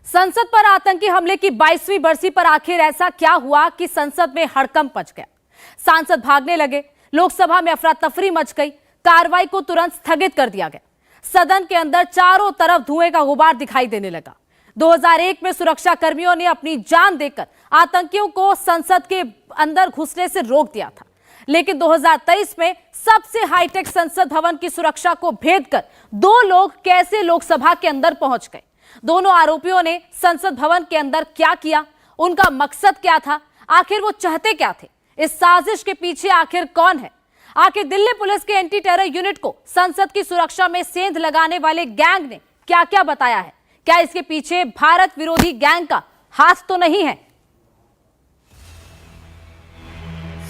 संसद पर आतंकी हमले की 22वीं बरसी पर आखिर ऐसा क्या हुआ कि संसद में हड़कंप मच गया। सांसद भागने लगे, लोकसभा में अफरा तफरी मच गई, कार्रवाई को तुरंत स्थगित कर दिया गया। सदन के अंदर चारों तरफ धुएं का गुबार दिखाई देने लगा। 2001 में सुरक्षा कर्मियों ने अपनी जान देकर आतंकियों को संसद के अंदर घुसने से रोक दिया था, लेकिन 2023 में सबसे हाईटेक संसद भवन की सुरक्षा को भेद कर दो लोग कैसे लोकसभा के अंदर पहुंच गए। दोनों आरोपियों ने संसद भवन के अंदर क्या किया, उनका मकसद क्या था, आखिर वो चाहते क्या थे, इस साजिश के पीछे आखिर कौन है। आखिर दिल्ली पुलिस के एंटी टेरर यूनिट को संसद की सुरक्षा में सेंध लगाने वाले गैंग ने क्या क्या बताया है। क्या इसके पीछे भारत विरोधी गैंग का हाथ तो नहीं है।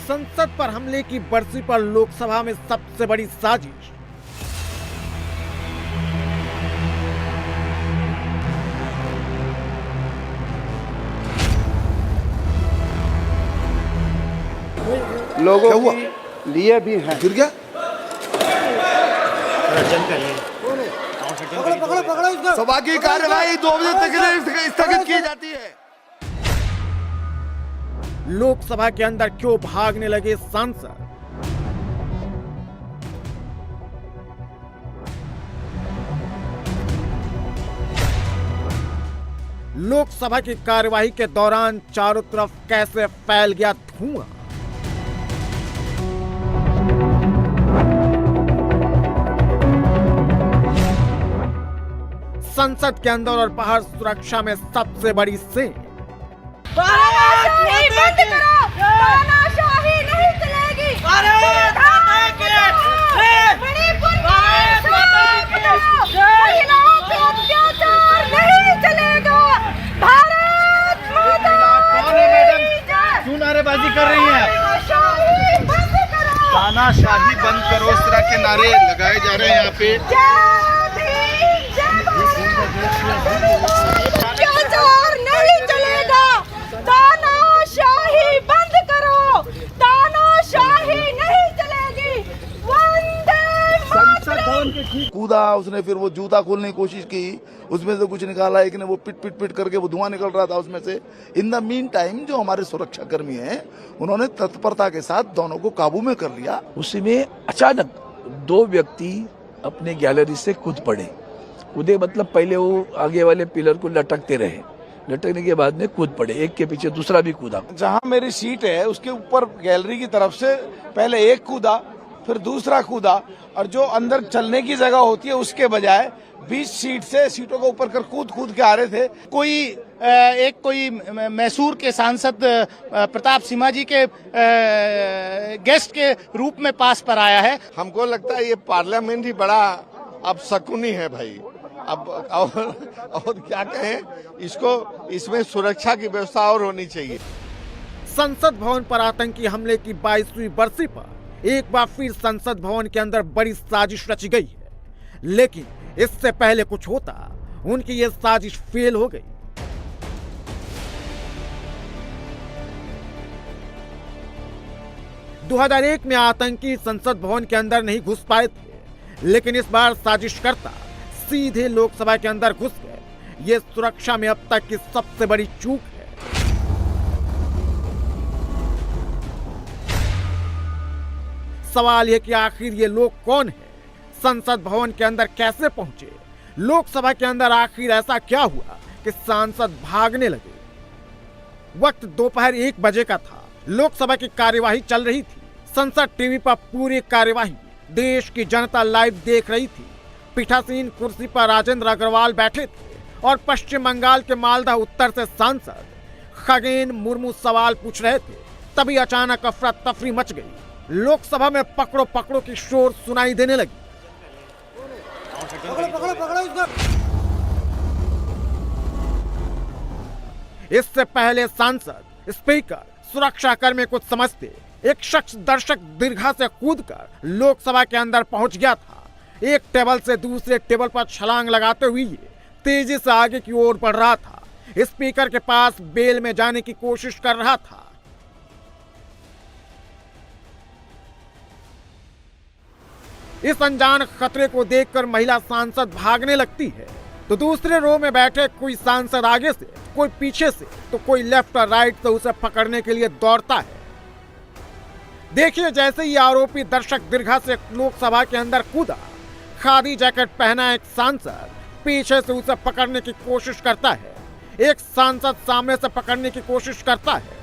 संसद पर हमले की बरसी पर लोकसभा में सबसे बड़ी साजिश। लोगों के लिए भी है। गिर गया। सभा की कार्यवाही 2 बजे तक स्थगित की जाती है। लोकसभा के अंदर क्यों भागने लगे सांसद। लोकसभा की कार्यवाही के दौरान चारों तरफ कैसे फैल गया धुआं। संसद के अंदर और बाहर सुरक्षा में सबसे बड़ी सेंध। तानाशाही बंद करो, तानाशाही नहीं चलेगी। मणिपुर महिलाओं पे अत्याचार नहीं चलेगा। भारत माता की जय। क्यों नारेबाजी कर रही हैं? तानाशाही बंद करो, तानाशाही बंद करो, इस तरह के नारे लगाए जा रहे हैं यहाँ पे। अत्याचार नहीं चलेगा, तानाशाही बंद करो, तानाशाही नहीं चलेगी। वंदे मातरम। कूदा उसने, फिर वो जूता खोलने की कोशिश की, उसमें से कुछ निकाला, एक ने वो पिट करके वो धुआं निकल रहा था उसमें से। इन द मीन टाइम जो हमारे सुरक्षा कर्मी हैं, उन्होंने तत्परता के साथ दोनों को काबू में कर लिया। उसी में अचानक 2 व्यक्ति अपने गैलरी से कूद पड़े। कूदे मतलब पहले वो आगे वाले पिलर को लटकते रहे, लटकने के बाद में कूद पड़े, एक के पीछे दूसरा भी कूदा। जहाँ मेरी सीट है उसके ऊपर गैलरी की तरफ से पहले एक कूदा, फिर दूसरा कूदा, और जो अंदर चलने की जगह होती है उसके बजाय 20 सीट से सीटों को ऊपर कर कूद के आ रहे थे। कोई मैसूर के सांसद प्रताप सिम्हा जी के गेस्ट के रूप में पास पर आया है। हमको लगता है ये पार्लियामेंट ही बड़ा अब शकुनी है भाई। अब और क्या कहें, इसमें सुरक्षा की व्यवस्था और होनी चाहिए। संसद भवन पर आतंकी हमले की 22वीं बरसी पर एक बार फिर संसद भवन के अंदर बड़ी साजिश रची गई है, लेकिन इससे पहले कुछ होता, उनकी ये साजिश फेल हो गई। – 2001 में आतंकी संसद भवन के अंदर नहीं घुस पाए थे, लेकिन इस बार साजिशकर्ता सीधे लोकसभा के अंदर घुस गए। ये सुरक्षा में अब तक की सबसे बड़ी चूक है। सवाल यह कि आखिर ये लोग कौन है, संसद भवन के अंदर कैसे पहुंचे, लोकसभा के अंदर आखिर ऐसा क्या हुआ कि सांसद भागने लगे। वक्त दोपहर 1 बजे का था। लोकसभा की कार्यवाही चल रही थी। संसद टीवी पर पूरी कार्यवाही देश की जनता लाइव देख रही थी। पीठासीन कुर्सी पर राजेंद्र अग्रवाल बैठे थे और पश्चिम बंगाल के मालदा उत्तर से सांसद खगेन मुर्मू सवाल पूछ रहे थे। तभी अचानक अफरा तफरी मच गई। लोकसभा में पकड़ो पकड़ो की शोर सुनाई देने लगी। इससे पहले सांसद, स्पीकर, सुरक्षा कर्मी कुछ समझते, एक शख्स दर्शक दीर्घा से कूदकर लोकसभा के अंदर पहुंच गया था। एक टेबल से दूसरे टेबल पर छलांग लगाते हुए ये तेजी से आगे की ओर बढ़ रहा था। स्पीकर के पास बेल में जाने की कोशिश कर रहा था। इस अनजान खतरे को देखकर महिला सांसद भागने लगती है। तो दूसरे रो में बैठे कोई सांसद आगे से, कोई पीछे से, तो कोई लेफ्ट और राइट से उसे पकड़ने के लिए दौड़ता है। देखिए जैसे ही आरोपी दर्शक दीर्घा से लोकसभा के अंदर कूदा, खादी जैकेट पहना एक सांसद पीछे से उसे पकड़ने की कोशिश करता है, एक सांसद सामने से पकड़ने की कोशिश करता है,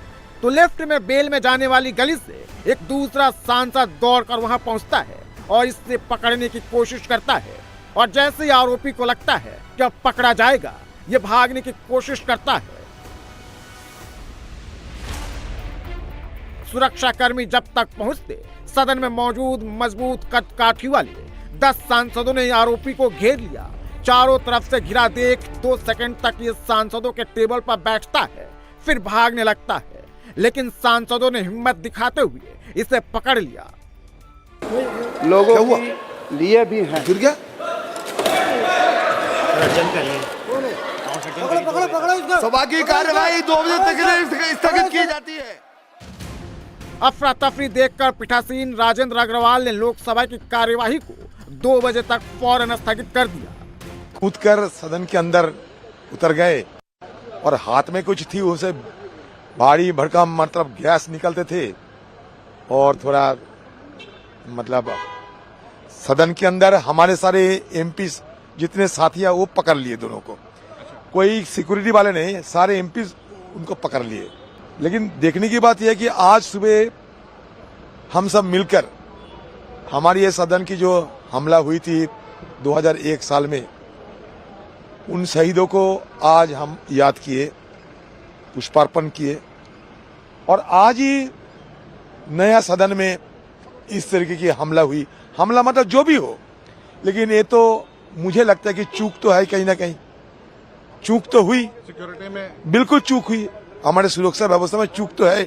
तो लेफ्ट में बेल में जाने वाली गली से एक दूसरा सांसद दौड़कर वहां पहुंचता है और इससे पकड़ने की कोशिश करता है। और जैसे ही आरोपी को लगता है कि अब पकड़ा जाएगा, ये भागने की कोशिश करता है। सुरक्षाकर्मी जब तक पहुंचते, सदन में मौजूद मजबूत कद काठी वाले 10 सांसदों ने आरोपी को घेर लिया। चारों तरफ से घिरा देख 2 सेकंड तक ये सांसदों के टेबल पर बैठता है, फिर भागने लगता है, लेकिन सांसदों ने हिम्मत दिखाते हुए इसे पकड़ लिया। लोगों के लिए भी है। फिर क्या सभा की कार्यवाही 2 बजे तक स्थगित की जाती है। अफरा तफरी देखकर पीठासीन राजेंद्र अग्रवाल ने लोकसभा की कार्यवाही को 2 बजे तक फौरन स्थगित कर दिया। कूदकर सदन के अंदर उतर गए और हाथ में कुछ थी, उसे भारी भड़कम मतलब गैस निकलते थे और थोड़ा मतलब सदन के अंदर हमारे सारे एमपी जितने साथी हैं वो पकड़ लिए दोनों को। कोई सिक्योरिटी वाले नहीं, सारे एमपी उनको पकड़ लिए। लेकिन देखने की बात यह है कि आज सुबह हम सब मिलकर हमारी ये सदन की जो हमला हुई थी 2001 साल में, उन शहीदों को आज हम याद किए, पुष्पार्पण किए और आज ही नया सदन में इस तरीके की हमला हुई। हमला मतलब जो भी हो, लेकिन ये तो मुझे लगता है कि चूक तो है, कहीं ना कहीं चूक तो हुई, सिक्योरिटी में बिल्कुल चूक हुई, हमारे सुरक्षा व्यवस्था में चूक तो है।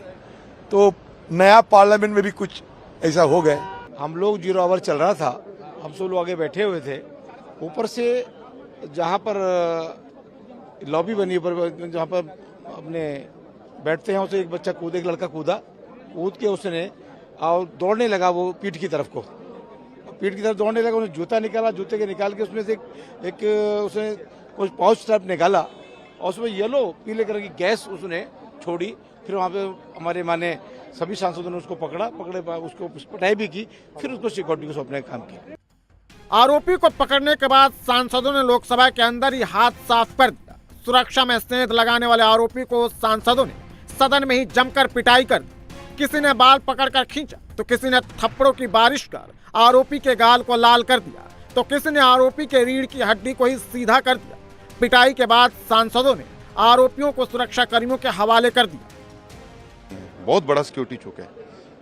तो नया पार्लियामेंट में भी कुछ ऐसा हो गया। हम लोग 0 आवर चल रहा था, हम सब लोग आगे बैठे हुए थे। ऊपर से जहाँ पर लॉबी बनी, पर जहाँ पर अपने बैठते हैं, उसे एक बच्चा कूदा, एक लड़का कूद के उसने और दौड़ने लगा वो पीठ की तरफ दौड़ने लगा। उसने जूता निकाला, जूते के निकाल के उसमें से एक उसने कुछ पाउच टाइप निकाला और उसमें येलो पीले कलर की गैस उसने छोड़ी। फिर वहाँ पे हमारे माने सभी सांसदों ने उसको पकड़े उसको पिटाई भी की, फिर उसको सिक्योरिटी को सौंपने का काम किया। आरोपी को पकड़ने के बाद सांसदों ने लोकसभा के अंदर ही हाथ साफ कर दिया। सुरक्षा में सेंध लगाने वाले आरोपी को सांसदों ने सदन में ही जमकर पिटाई कर दी। किसी ने बाल पकड़कर खींचा, तो किसी ने थप्पड़ों की बारिश कर आरोपी के गाल को लाल कर दिया, तो किसी ने आरोपी के रीढ़ की हड्डी को ही सीधा कर दिया। पिटाई के बाद सांसदों ने आरोपियों को सुरक्षा कर्मियों के हवाले कर दिया। बहुत बड़ा सिक्योरिटी चौक है,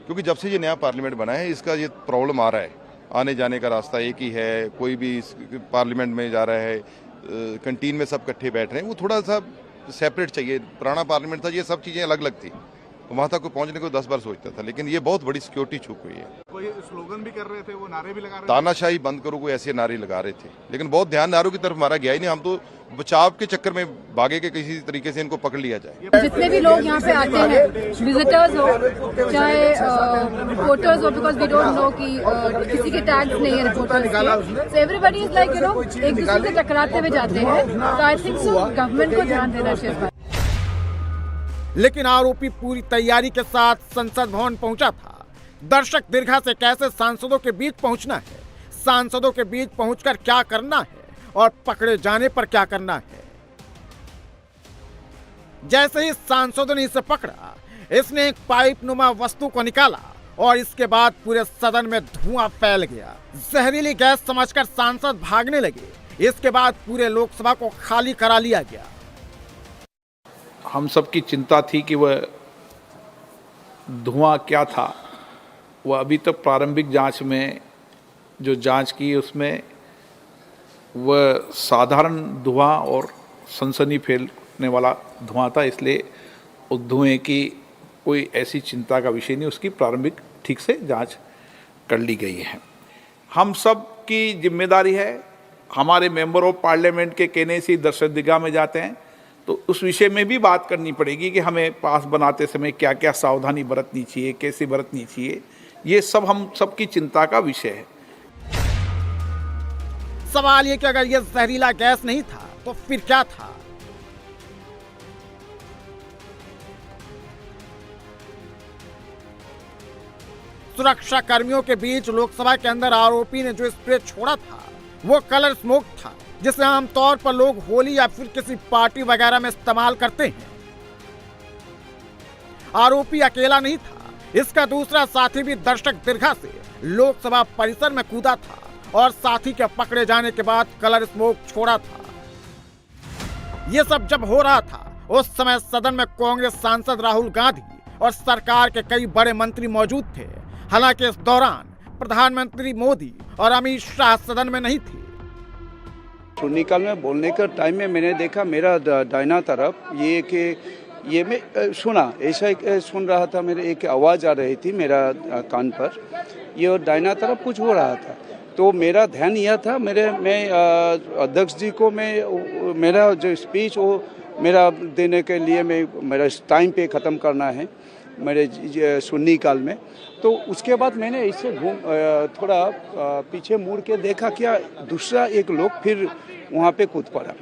क्योंकि जब से ये नया पार्लियामेंट बना है इसका ये प्रॉब्लम आ रहा है। आने जाने का रास्ता एक ही है, कोई भी पार्लियामेंट में जा रहा है, कैंटीन में सब इकट्ठे बैठ रहे हैं, वो थोड़ा सा सेपरेट चाहिए। पुराना पार्लियामेंट था, ये सब चीज़ें अलग अलग थी, तो वहाँ तक कोई पहुँचने को 10 बार सोचता था, लेकिन ये बहुत बड़ी सिक्योरिटी चूक हुई है। कोई स्लोगन भी कर रहे थे, वो नारे भी लगा रहे थे, तानाशाही बंद करो, कोई ऐसे नारे लगा रहे थे, लेकिन बहुत ध्यान नारों की तरफ हमारा गया ही नहीं। हम तो बचाव के चक्कर में भागे के किसी तरीके से इनको पकड़ लिया जाए। जितने भी लोग यहाँ पे आते हैं, विजिटर्स हो चाहे रिपोर्टर्स हो, बिकॉज वी डोंट नो कि किसी के टैग्स नहीं है रिपोर्टर्स के, सो एवरीबडी इज लाइक एक दूसरे से टकराते हुए जाते हैं। तो आई थिंक सो गवर्नमेंट को ध्यान देना चाहिए। लेकिन आरोपी पूरी तैयारी के साथ संसद भवन पहुंचा था। दर्शक दीर्घा से कैसे सांसदों के बीच पहुंचना है, सांसदों के बीच पहुंचकर क्या करना है और पकड़े जाने पर क्या करना है। जैसे ही सांसदों ने इसे पकड़ा, इसने एक पाइप नुमा वस्तु को निकाला और इसके बाद पूरे सदन में धुआं फैल गया। जहरीली गैस समझकर सांसद भागने लगे। इसके बाद पूरे लोकसभा को खाली करा लिया गया। हम सबकी चिंता थी कि वह धुआं क्या था। वह अभी तक प्रारंभिक जांच में जो जांच की उसमें वह साधारण धुआं और सनसनी फैलने वाला धुआं था, इसलिए उस धुएं की कोई ऐसी चिंता का विषय नहीं। उसकी प्रारंभिक ठीक से जांच कर ली गई है। हम सब की जिम्मेदारी है, हमारे मेंबर ऑफ पार्लियामेंट के कहने से दर्शक दीर्घा में जाते हैं, तो उस विषय में भी बात करनी पड़ेगी कि हमें पास बनाते समय क्या क्या सावधानी बरतनी चाहिए, कैसे बरतनी चाहिए। ये सब हम सबकी चिंता का विषय है। सवाल ये कि अगर ये जहरीला गैस नहीं था तो फिर क्या था? सुरक्षा कर्मियों के बीच लोकसभा के अंदर आरोपी ने जो स्प्रे छोड़ा था वो कलर स्मोक था, जिसे आमतौर पर लोग होली या फिर किसी पार्टी वगैरह में इस्तेमाल करते हैं। आरोपी अकेला नहीं था, इसका दूसरा साथी भी दर्शक दीर्घा से लोकसभा परिसर में कूदा था और साथी के पकड़े जाने के बाद कलर स्मोक छोड़ा था। यह सब जब हो रहा था उस समय सदन में कांग्रेस सांसद राहुल गांधी और सरकार के कई बड़े मंत्री मौजूद थे। हालांकि इस दौरान प्रधानमंत्री मोदी और अमित शाह सदन में नहीं थे। शून्यकाल में बोलने के टाइम में मैंने देखा मेरा दाहिना तरफ ये मैं सुना, ऐसा सुन रहा था, मेरे एक आवाज़ आ रही थी मेरा कान पर, ये दाहिना तरफ कुछ हो रहा था। तो मेरा ध्यान यह था, मैं अध्यक्ष जी को मेरा जो स्पीच वो मेरा देने के लिए मेरा टाइम पे ख़त्म करना है मेरे शून्यकाल में। तो उसके बाद मैंने इसे थोड़ा पीछे मुड़ के देखा, क्या दूसरा एक लोग फिर वहाँ पे कूद पड़ा।